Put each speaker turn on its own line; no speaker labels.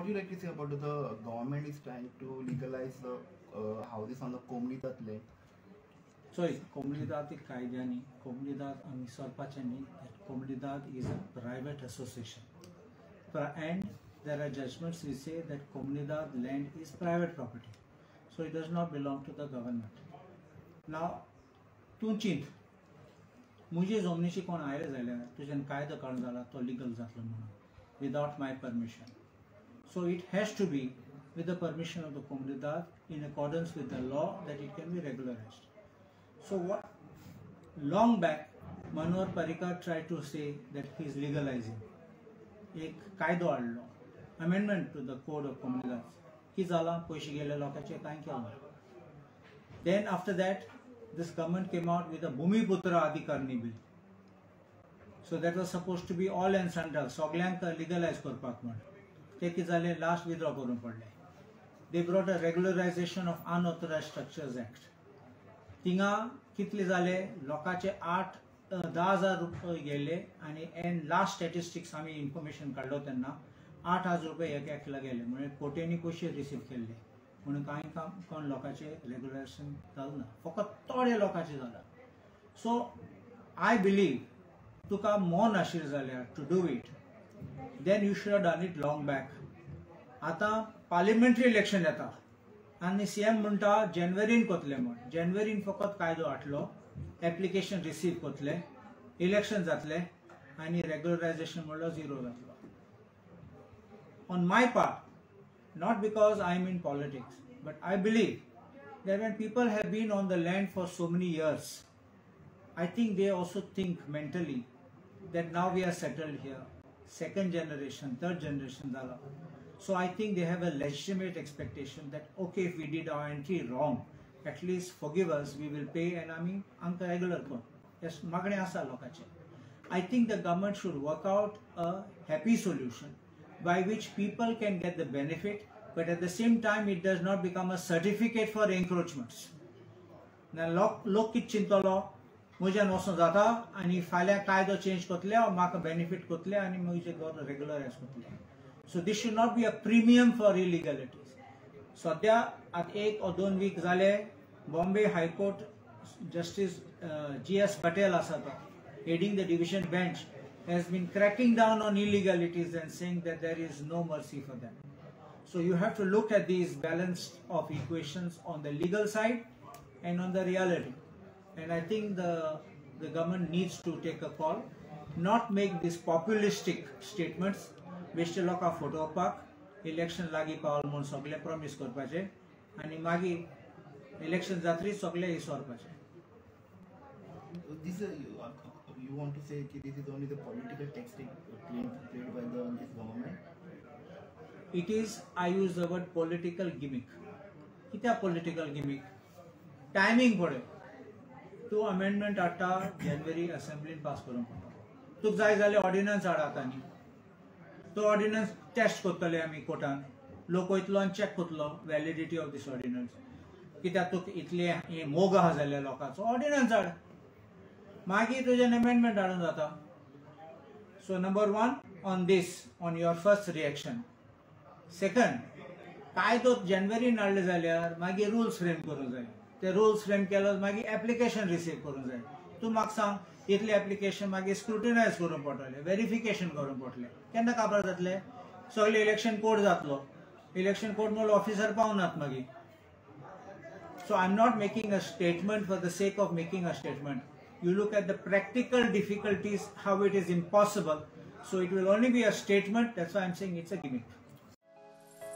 what do you like to say about the government is trying to legalize the houses on the Komnidat land?
Sorry, Komnidat कायद्यानी Komnidat आमी सरपाचे न्ही. Komnidat is a private association, and there are judgments which say that Komnidat land is private property, so it does not belong to the government. Now, तूं चिंत, मुझे जमनीची कोण आयले जाल्यार तुज्यान कायदो काडून जाला तो लीगल जातलो म्हणून without my permission. So it has to be with the permission of the Komnidat in accordance with the law that it can be regularized. So what? Long back, Manohar Parrikar tried to say that he is legalizing. एक कायदो हाडलो, amendment to the code of Komnidat. की जाला पयशे गेले लोकांचे कांय केलें. Then after that, this government came out with a Bhumiputra Adhikarni bill. So that was supposed to be all and sundry, सगळ्यांक legalize करपाक म्हण. ते कितें जालें, last withdraw करून पडलें. They brought a regularization of unauthorized structures act. थिंगा कितले जाले, लोकांचे 10,000 रुपये गेले आणि लास्ट स्टॅटिस्टिक्स आमी इन्फॉर्मेशन काढलो तेन्ना 8,000 रुपये एकाला गेले. म्हणजे कोट्यांनी पयशे रिसीव केल्ले म्हणून कांय कोण लोकांचे रेग्युलेशन जालें ना, फकत थोडे लोकांचे जाला. सो आय बिलीव तुका मोन आशिल्लें जाल्यार to do it, then you should have done it long back. आतां पार्लिमेंटरी इलेक्शन येता आनी सीएम म्हणटा जानेवारीन कोतले म्हण. जानेवारीन फकत कायदो हाडलो, एप्लिकेशन रिसीव कोतले, इलेक्शन जातले आनी रेग्युलरायझेशन म्हणलो झिरो जातलो. On my part, not because I am in politics, but I believe that when people have been on the land for so many years, I think they also think mentally that now we are settled here, second generation, third generation dala. So I think they have a legitimate expectation that okay, if we did our entry wrong, at least forgive us, we will pay, and I mean anka regular kon. Yes, magane asa lokache. I think the government should work out a happy solution by which people can get the benefit, but at the same time it does not become a certificate for encroachments. Now, lok कित चिंतलो, मुझे वचून जाता आनी फाल्यां कायदो change कोतले वा म्हाका benefit कोतले आनी मुझे रेग्युलरायज कोतले. So this should not be a premium for illegalities. सद्या आतां 1 or 2 वीक जाले, Bombay high court justice G.S. Patel आसा तो, heading the division bench, has been cracking down on illegalities and saying that there is no mercy for them. So you have to look at these balance of equations on the legal side and on the reality. And I think the government needs to take a call, not make these populistic statements, बेश्टे लोकांक फटोवपाक, election लागीं पावल म्हूण सगळे promise करपाचे आनी मागीर election जातरी सगळे इसरपाचे.
You want to say that this is only the political tactic played by this government?
It is, I use the word political gimmick. कित्या political gimmick? Timing पडे. तू amendment हाडटा जानेवारी असेंब्लीन पास करून पडटा. तुका जाय जाल्यार ऑर्डिनन्स हाड आतांनी. तो ऑर्डिनन्स टेस्ट करतले आमी कोर्टान. लोक वयतलो आनी चॅक करतलो वॅलिडिटी ऑफ दिस ऑर्डिनन्स. कित्याक तुका इतले मोग आहा जाल्यार लोकांचो ऑर्डिनन्स हाड. मागीर तुजें अमेंडमेंट हाडून जाता. So number 1 on this, on your first reaction. Second, कायदो जानेवारीन हाडले जाल्यार मागीर रुल्स फ्रेम करूंक जाय. ते रुल्स फ्रेम केलो मागीर एप्लिकेशन रिसीव करूंक जाय. तूं म्हाका सांग, इतले एप्लिकेशन मागीर स्क्रुटिनायज करून पडटले, व्हेरिफिकेशन करून पडटले. केन्ना काबार जातले? सगळे इलेक्शन कोड जातलो. इलेक्शन कोड म्हणून ऑफिसर पावनात मागीर. So I'm not making a statement for the sake of making a statement. You look at the practical difficulties, how it is impossible. So it will only be a statement. That's why I'm saying it's a gimmick.